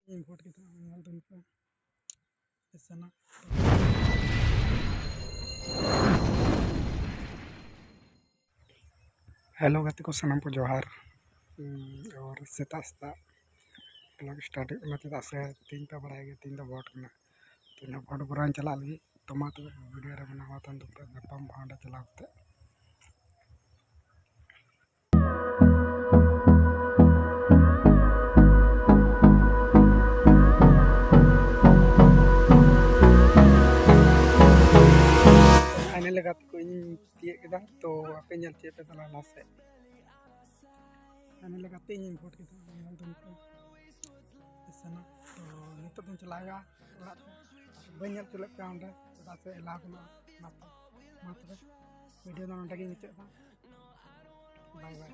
Import की तरह तुम पे इससे ना हेलो गति को सनम को जोहार और सेता सेता ब्लॉग स्टार्ट चेदा से तीन पे बढ़ाएगा तीन तो भोट में तीन भोट बुरा चला लगी तो मा तो वीडियो रे बना तन तो गपम भांडा चलाते फाइनल गति को तीये केदा तो आपे ñal चे पे तला लासे फाइनल गति इंपोर्ट की तरह तुम पे इससे ना तो नितो दिन चलाया बन ñal चले पे अंडे चेदा से एला को ना तो मा तो वीडियो ना अंडे के नीचे बाय बाय।